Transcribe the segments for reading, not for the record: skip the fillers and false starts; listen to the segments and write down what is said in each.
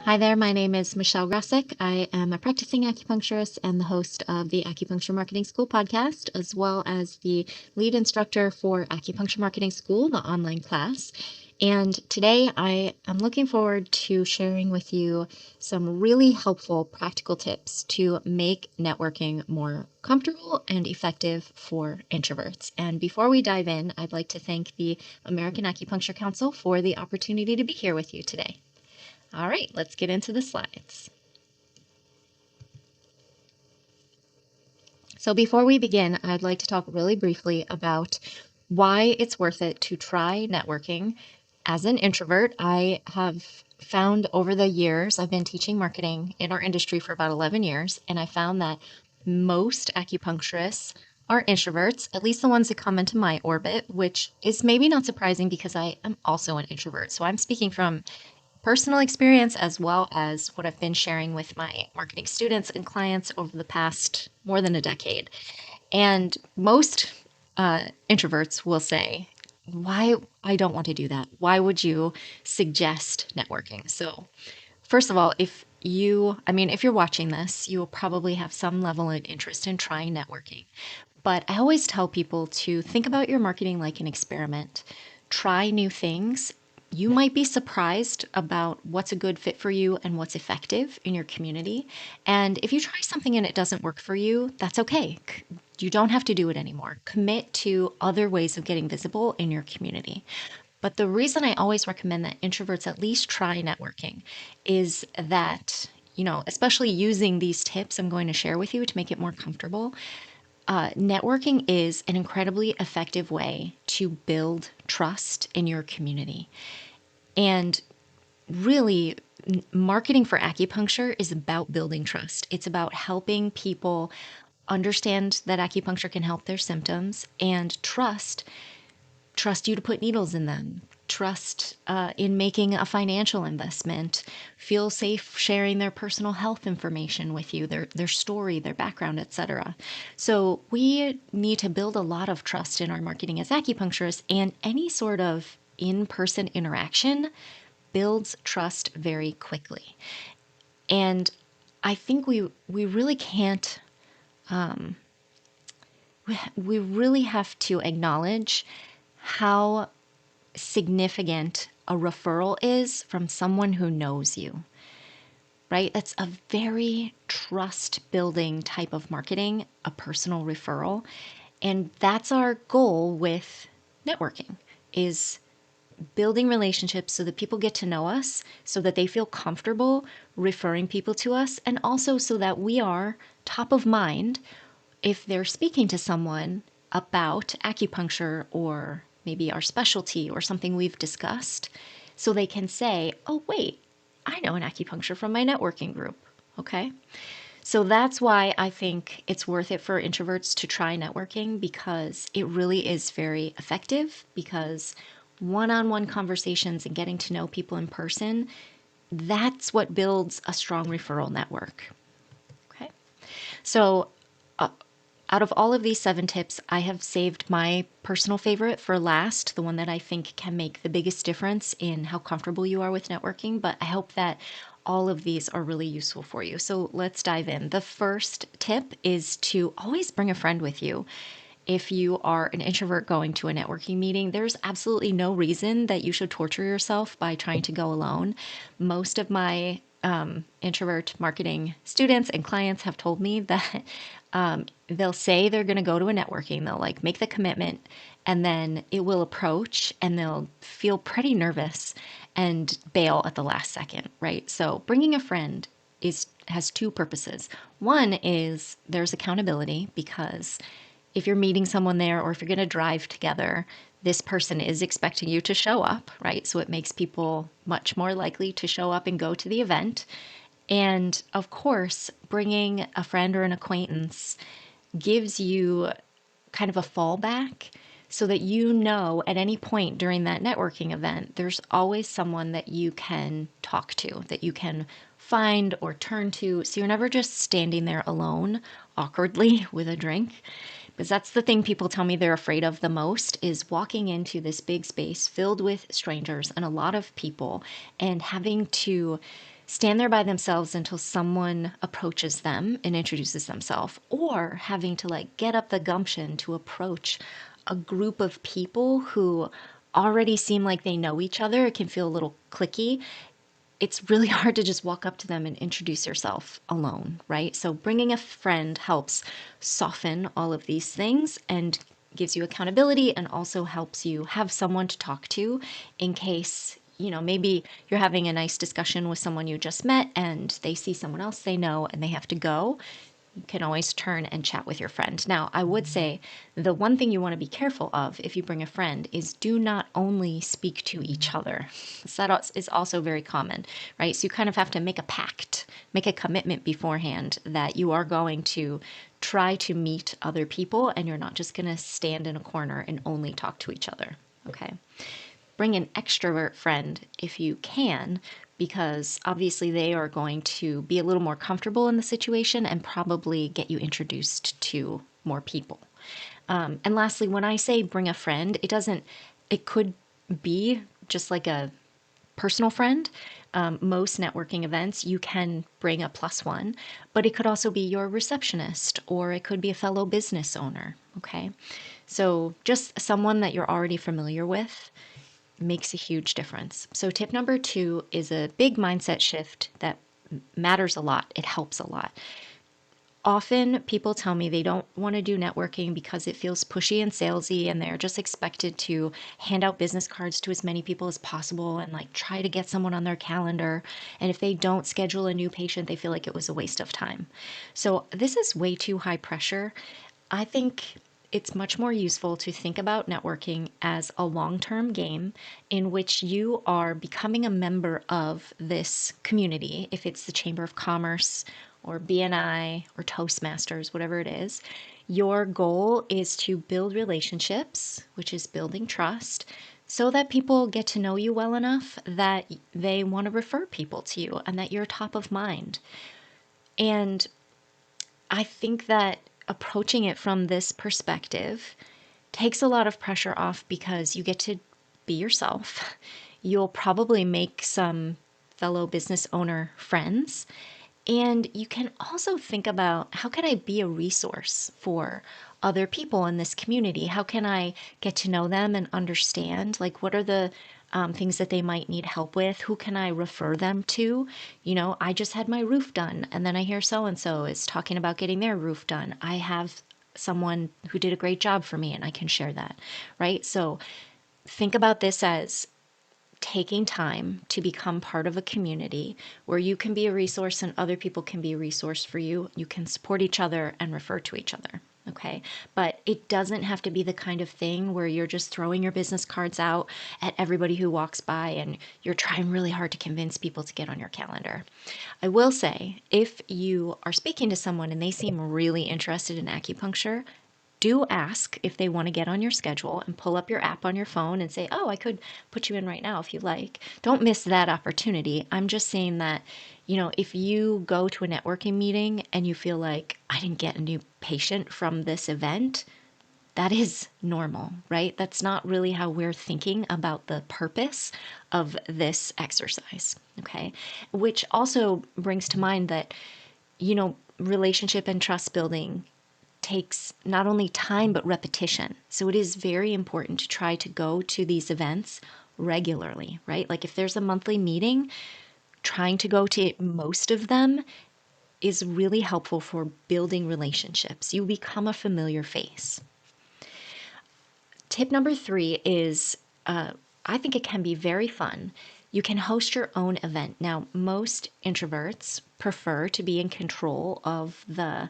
Hi there, my name is Michelle Grosick. I am a practicing acupuncturist and the host of the Acupuncture Marketing School podcast, as well as the lead instructor for Acupuncture Marketing School, the online class. And today I am looking forward to sharing with you some really helpful practical tips to make networking more comfortable and effective for introverts. And before we dive in, I'd like to thank the American Acupuncture Council for the opportunity to be here with you today. All right, let's get into the slides. So before we begin, I'd like to talk really briefly about why it's worth it to try networking. As an introvert, I have found over the years, I've been teaching marketing in our industry for about 11 years, and I found that most acupuncturists are introverts, at least the ones that come into my orbit, which is maybe not surprising because I am also an introvert. So I'm speaking from personal experience as well as what I've been sharing with my marketing students and clients over the past more than a decade. And most introverts will say, why I don't want to do that. Why would you suggest networking? So, first of all, if you're watching this, you will probably have some level of interest in trying networking. But I always tell people to think about your marketing like an experiment. Try new things. You might be surprised about what's a good fit for you and what's effective in your community. And if you try something and it doesn't work for you, that's okay. You don't have to do it anymore. Commit to other ways of getting visible in your community. But the reason I always recommend that introverts at least try networking is that, especially using these tips I'm going to share with you to make it more comfortable, networking is an incredibly effective way to build trust in your community. And really, marketing for acupuncture is about building trust. It's about helping people understand that acupuncture can help their symptoms and trust you to put needles in them, trust in making a financial investment, feel safe sharing their personal health information with you, their story, their background, etc. So we need to build a lot of trust in our marketing as acupuncturists, and any sort of in-person interaction builds trust very quickly. And I think we really can't we really have to acknowledge how significant a referral is from someone who knows you, right? That's a very trust building type of marketing, a personal referral. And that's our goal with networking is building relationships so that people get to know us, so that they feel comfortable referring people to us, and also so that we are top of mind if they're speaking to someone about acupuncture or maybe our specialty or something we've discussed, so they can say, oh, wait, I know an acupuncture from my networking group. Okay. So that's why I think it's worth it for introverts to try networking, because it really is very effective, because one-on-one conversations and getting to know people in person, that's what builds a strong referral network. Okay. So out of all of these 7 tips, I have saved my personal favorite for last, the one that I think can make the biggest difference in how comfortable you are with networking. But I hope that all of these are really useful for you. So let's dive in. The first tip is to always bring a friend with you. If you are an introvert going to a networking meeting, there's absolutely no reason that you should torture yourself by trying to go alone. Most of my introvert marketing students and clients have told me that they'll say they're going to go to a networking, they'll like make the commitment, and then it will approach and they'll feel pretty nervous and bail at the last second, right? So bringing a friend has 2 purposes. One is there's accountability, because if you're meeting someone there or if you're going to drive together, this person is expecting you to show up, right? So it makes people much more likely to show up and go to the event. And of course, bringing a friend or an acquaintance gives you kind of a fallback, so that at any point during that networking event, there's always someone that you can talk to, that you can find or turn to. So you're never just standing there alone, awkwardly with a drink. Because that's the thing people tell me they're afraid of the most, is walking into this big space filled with strangers and a lot of people and having to stand there by themselves until someone approaches them and introduces themselves, or having to like get up the gumption to approach a group of people who already seem like they know each other. It can feel a little cliquey. It's really hard to just walk up to them and introduce yourself alone, right? So bringing a friend helps soften all of these things and gives you accountability, and also helps you have someone to talk to in case, maybe you're having a nice discussion with someone you just met and they see someone else they know and they have to go. You can always turn and chat with your friend. Now, I would say the one thing you want to be careful of if you bring a friend is do not only speak to each other. That is also very common, right? So you kind of have to make a pact, make a commitment beforehand that you are going to try to meet other people and you're not just going to stand in a corner and only talk to each other, okay? Bring an extrovert friend if you can, because obviously they are going to be a little more comfortable in the situation and probably get you introduced to more people. And lastly, when I say bring a friend, it could be just like a personal friend. Most networking events, you can bring a plus one, but it could also be your receptionist, or it could be a fellow business owner. Okay. So just someone that you're already familiar with makes a huge difference. So, tip number 2 is a big mindset shift that matters a lot. It helps a lot. Often people tell me they don't want to do networking because it feels pushy and salesy, and they're just expected to hand out business cards to as many people as possible and like try to get someone on their calendar. And if they don't schedule a new patient, they feel like it was a waste of time. So, this is way too high pressure. I think it's much more useful to think about networking as a long term game in which you are becoming a member of this community. If it's the Chamber of Commerce or BNI or Toastmasters, whatever it is, your goal is to build relationships, which is building trust, so that people get to know you well enough that they want to refer people to you and that you're top of mind. And I think that approaching it from this perspective takes a lot of pressure off because you get to be yourself. You'll probably make some fellow business owner friends. And you can also think about, how can I be a resource for other people in this community? How can I get to know them and understand, like, what are the things that they might need help with? Who can I refer them to? I just had my roof done, and then I hear so and so is talking about getting their roof done. I have someone who did a great job for me, and I can share that, right? So think about this as taking time to become part of a community where you can be a resource and other people can be a resource for you. You can support each other and refer to each other. Okay. But it doesn't have to be the kind of thing where you're just throwing your business cards out at everybody who walks by and you're trying really hard to convince people to get on your calendar. I will say, if you are speaking to someone and they seem really interested in acupuncture, do ask if they want to get on your schedule and pull up your app on your phone and say, oh, I could put you in right now if you like. Don't miss that opportunity. I'm just saying that, if you go to a networking meeting and you feel like I didn't get a new patient from this event, that is normal, right? That's not really how we're thinking about the purpose of this exercise, okay? Which also brings to mind that, relationship and trust building takes not only time but repetition. So it is very important to try to go to these events regularly, right? Like if there's a monthly meeting, trying to go to most of them is really helpful for building relationships. You become a familiar face. Tip number 3 is I think it can be very fun. You can host your own event. Now, most introverts prefer to be in control of the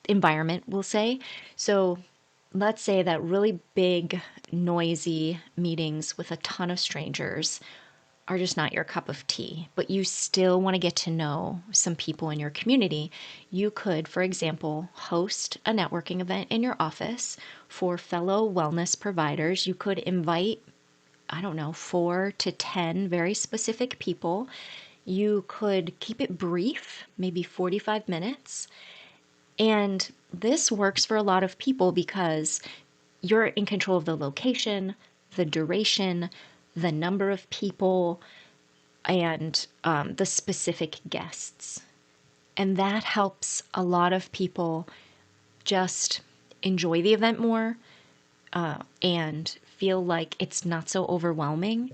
environment, we'll say. So let's say that really big, noisy meetings with a ton of strangers are just not your cup of tea, but you still want to get to know some people in your community. You could, for example, host a networking event in your office for fellow wellness providers. You could invite, I don't know, 4 to 10 very specific people. You could keep it brief, maybe 45 minutes. And this works for a lot of people because you're in control of the location, the duration, the number of people. and the specific guests. And that helps a lot of people just enjoy the event more and feel like it's not so overwhelming.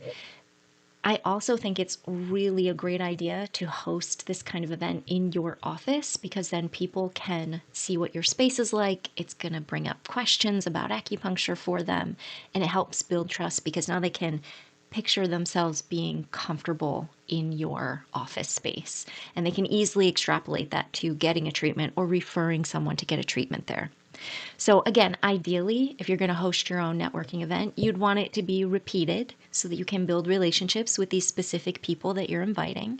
I also think it's really a great idea to host this kind of event in your office because then people can see what your space is like. It's going to bring up questions about acupuncture for them, and it helps build trust because now they can picture themselves being comfortable in your office space, and they can easily extrapolate that to getting a treatment or referring someone to get a treatment there. So, again, ideally, if you're going to host your own networking event, you'd want it to be repeated so that you can build relationships with these specific people that you're inviting.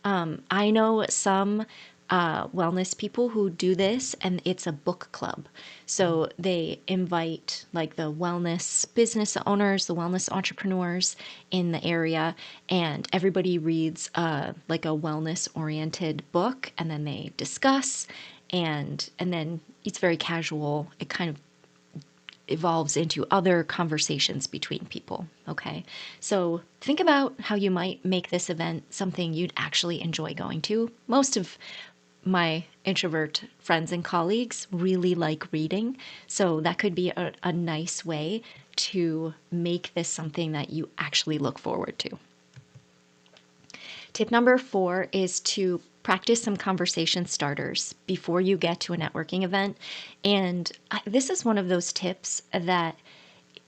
I know some wellness people who do this, and it's a book club. So they invite like the wellness business owners, the wellness entrepreneurs in the area, and everybody reads like a wellness oriented book, and then they discuss, and then it's very casual. It kind of evolves into other conversations between people. Okay. So think about how you might make this event something you'd actually enjoy going to. Most of my introvert friends and colleagues really like reading. So that could be a nice way to make this something that you actually look forward to. Tip number 4 is to practice some conversation starters before you get to a networking event. And this is one of those tips that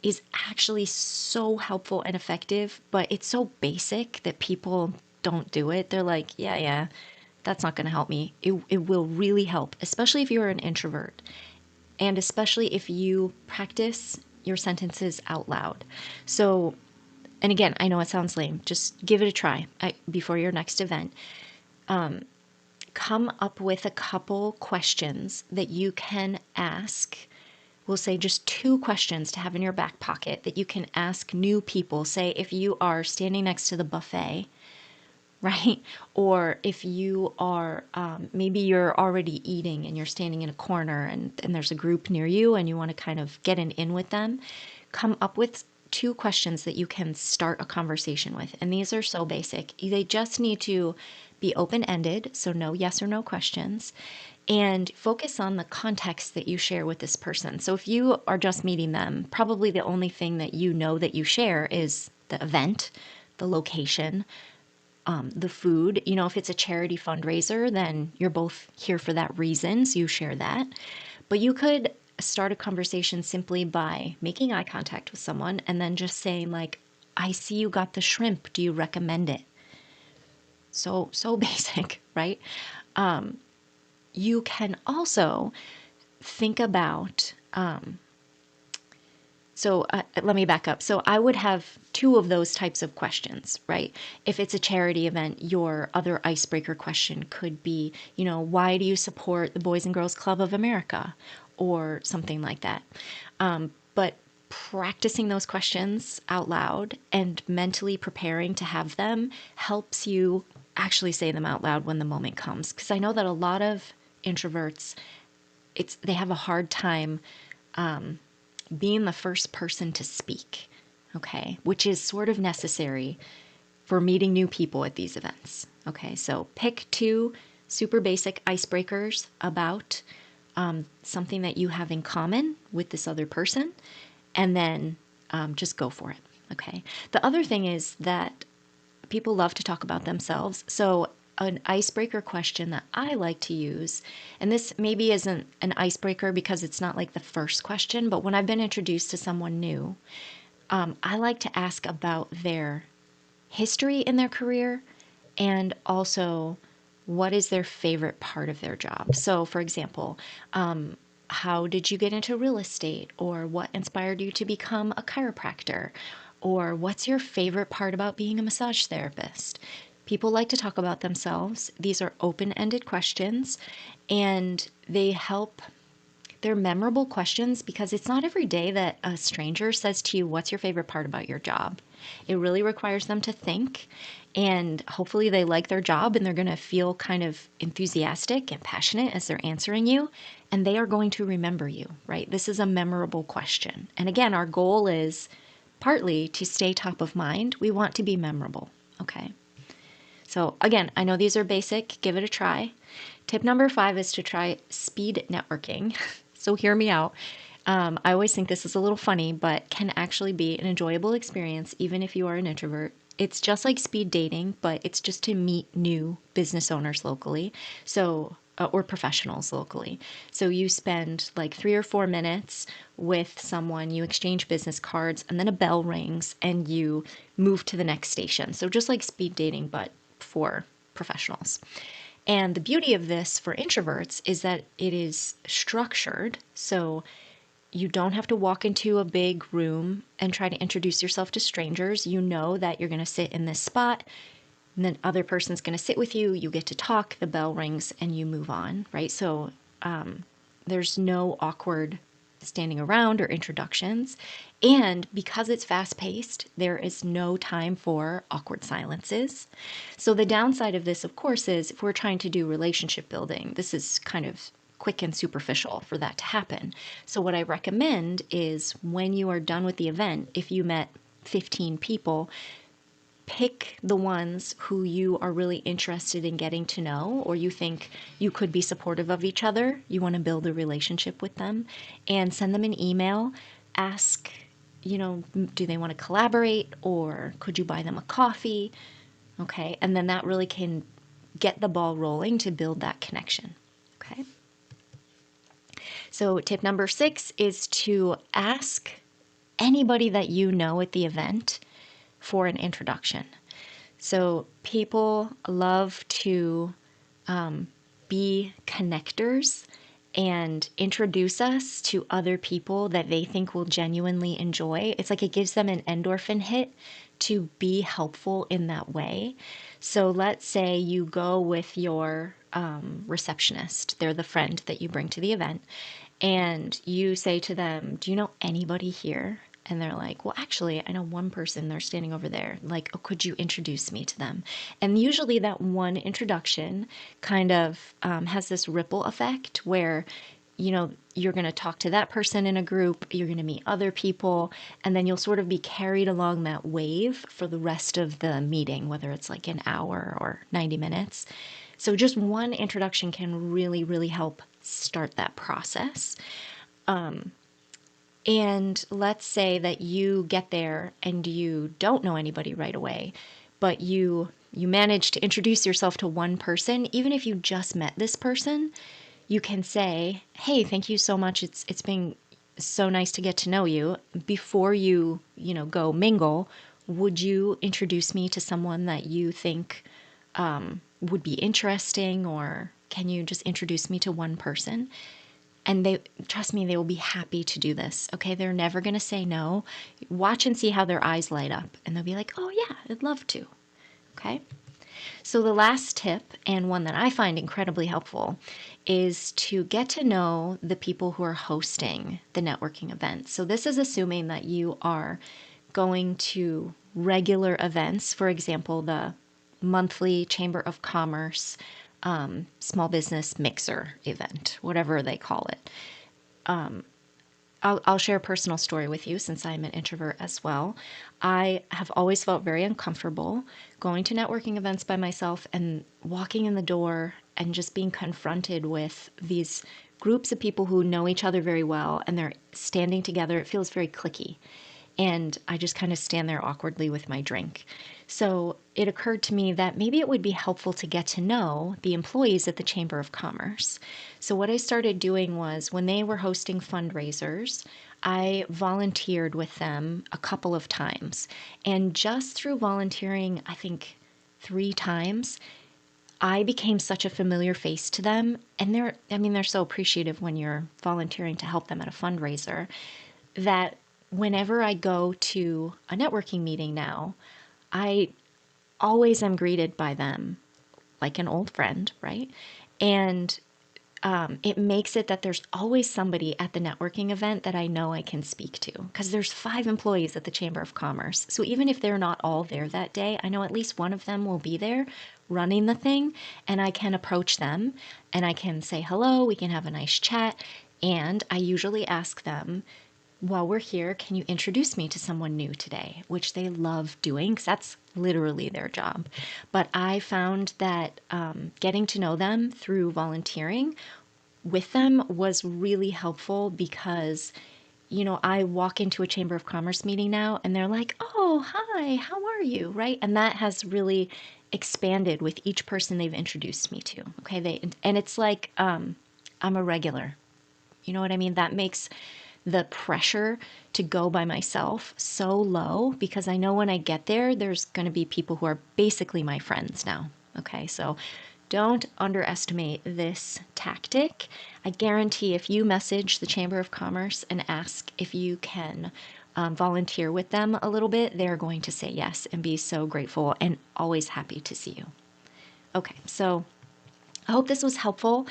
is actually so helpful and effective, but it's so basic that people don't do it. They're like, yeah, that's not going to help me. It will really help, especially if you're an introvert, and especially if you practice your sentences out loud. So, and again, I know it sounds lame. Just give it a try before your next event. Come up with a couple questions that you can ask. We'll say just 2 questions to have in your back pocket that you can ask new people. Say if you are standing next to the buffet, right? Or if you are, maybe you're already eating and you're standing in a corner and there's a group near you and you want to kind of get an in with them, come up with 2 questions that you can start a conversation with. And these are so basic. They just need to be open ended, so no yes or no questions, and focus on the context that you share with this person. So if you are just meeting them, probably the only thing that you know that you share is the event, the location, the food. You know, if it's a charity fundraiser, then you're both here for that reason, so you share that. But you could start a conversation simply by making eye contact with someone and then just saying, like, I see you got the shrimp. Do you recommend it? So basic, right? You can also think about let me back up. So I would have 2 of those types of questions, right? If it's a charity event, your other icebreaker question could be, you know, why do you support the Boys and Girls Club of America? Or something like that. But practicing those questions out loud and mentally preparing to have them helps you actually say them out loud when the moment comes. Because I know that a lot of introverts, they have a hard time being the first person to speak, okay, which is sort of necessary for meeting new people at these events. Okay, so pick 2 super basic icebreakers about something that you have in common with this other person, and then just go for it. Okay. The other thing is that people love to talk about themselves. So an icebreaker question that I like to use, and this maybe isn't an icebreaker because it's not like the first question, but when I've been introduced to someone new, I like to ask about their history in their career and also what is their favorite part of their job. So, for example, how did you get into real estate? Or what inspired you to become a chiropractor? Or what's your favorite part about being a massage therapist? People like to talk about themselves. These are open ended questions and they help. They're memorable questions because it's not every day that a stranger says to you, what's your favorite part about your job? It really requires them to think, and hopefully they like their job and they're going to feel kind of enthusiastic and passionate as they're answering you, and they are going to remember you, right? This is a memorable question. And again, our goal is partly to stay top of mind. We want to be memorable, okay? So again, I know these are basic, give it a try. Tip number 5 is to try speed networking. So hear me out. I always think this is a little funny, but can actually be an enjoyable experience, even if you are an introvert. It's just like speed dating, but it's just to meet new business owners locally. So, or professionals locally. So you spend like 3 or 4 minutes with someone, you exchange business cards, and then a bell rings and you move to the next station. So just like speed dating, but for professionals. And the beauty of this for introverts is that it is structured. So you don't have to walk into a big room and try to introduce yourself to strangers. You know that you're going to sit in this spot, and then other person's going to sit with you. You get to talk, the bell rings, and you move on, right? So there's no awkward standing around or introductions. And because it's fast paced, there is no time for awkward silences. So the downside of this, of course, is if we're trying to do relationship building, this is kind of quick and superficial for that to happen. So what I recommend is when you are done with the event, if you met 15 people, pick the ones who you are really interested in getting to know, or you think you could be supportive of each other. You want to build a relationship with them, and send them an email. Ask, do they want to collaborate, or could you buy them a coffee? Okay. And then that really can get the ball rolling to build that connection. Okay. So, tip number 6 is to ask anybody that you know at the event for an introduction. So people love to be connectors and introduce us to other people that they think will genuinely enjoy. It's like it gives them an endorphin hit to be helpful in that way. So let's say you go with your receptionist, they're the friend that you bring to the event, and you say to them, "Do you know anybody here?" And they're like, "Well, actually, I know one person. They're standing over there. Like, oh, could you introduce me to them?" And usually that one introduction kind of has this ripple effect where, you're going to talk to that person in a group, you're going to meet other people, and then you'll sort of be carried along that wave for the rest of the meeting, whether it's like an hour or 90 minutes. So just one introduction can really, really help start that process. And let's say that you get there and you don't know anybody right away, but you manage to introduce yourself to one person. Even if you just met this person, you can say, "Hey, thank you so much. It's been so nice to get to know you. Before go mingle, would you introduce me to someone that you think would be interesting, or can you just introduce me to one person?" And they, trust me, they will be happy to do this. Okay. They're never going to say no. Watch and see how their eyes light up. And they'll be like, "Oh, yeah, I'd love to." Okay. So the last tip, and one that I find incredibly helpful, is to get to know the people who are hosting the networking event. So this is assuming that you are going to regular events, for example, the monthly Chamber of Commerce small business mixer event, whatever they call it. I'll share a personal story with you since I'm an introvert as well. I have always felt very uncomfortable going to networking events by myself and walking in the door and just being confronted with these groups of people who know each other very well and they're standing together. It feels very cliquey. And I just kind of stand there awkwardly with my drink. So it occurred to me that maybe it would be helpful to get to know the employees at the Chamber of Commerce. So what I started doing was when they were hosting fundraisers, I volunteered with them a couple of times. And just through volunteering, I think 3 times, I became such a familiar face to them. And they're so appreciative when you're volunteering to help them at a fundraiser that whenever I go to a networking meeting now, I always am greeted by them like an old friend, right? And it makes it that there's always somebody at the networking event that I know I can speak to because there's 5 employees at the Chamber of Commerce. So even if they're not all there that day, I know at least one of them will be there running the thing and I can approach them and I can say hello, we can have a nice chat. And I usually ask them, while we're here, can you introduce me to someone new today? Which they love doing because that's literally their job. But I found that getting to know them through volunteering with them was really helpful because, I walk into a Chamber of Commerce meeting now and they're like, oh, hi, how are you? Right. And that has really expanded with each person they've introduced me to. Okay. And it's like, I'm a regular. You know what I mean? That makes the pressure to go by myself so low because I know when I get there, there's going to be people who are basically my friends now. Okay, so don't underestimate this tactic. I guarantee if you message the Chamber of Commerce and ask if you can volunteer with them a little bit, they're going to say yes and be so grateful and always happy to see you. Okay, so I hope this was helpful.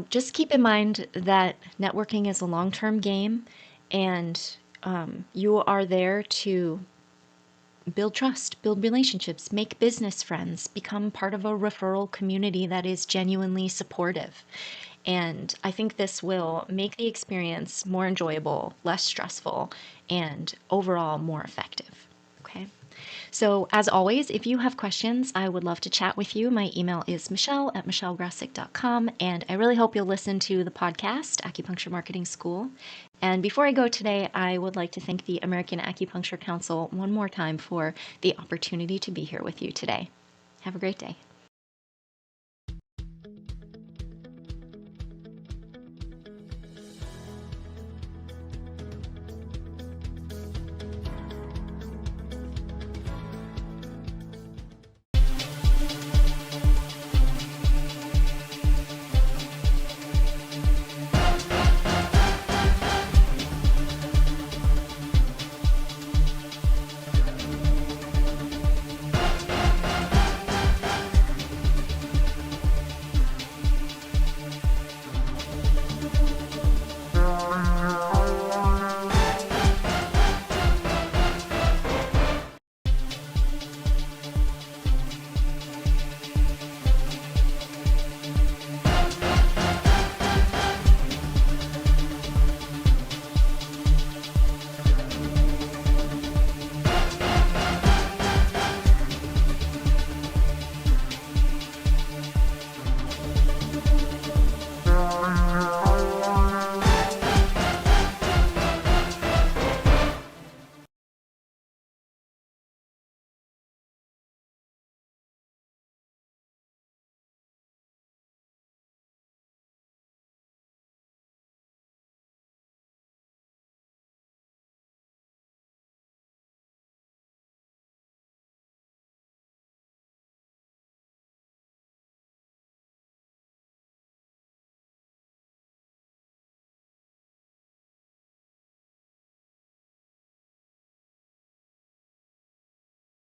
Just keep in mind that networking is a long term game and you are there to build trust, build relationships, make business friends, become part of a referral community that is genuinely supportive. And I think this will make the experience more enjoyable, less stressful, and overall more effective. Okay. So, as always, if you have questions, I would love to chat with you. My email is michelle@michellegrasick.com, and I really hope you'll listen to the podcast, Acupuncture Marketing School. And before I go today, I would like to thank the American Acupuncture Council one more time for the opportunity to be here with you today. Have a great day.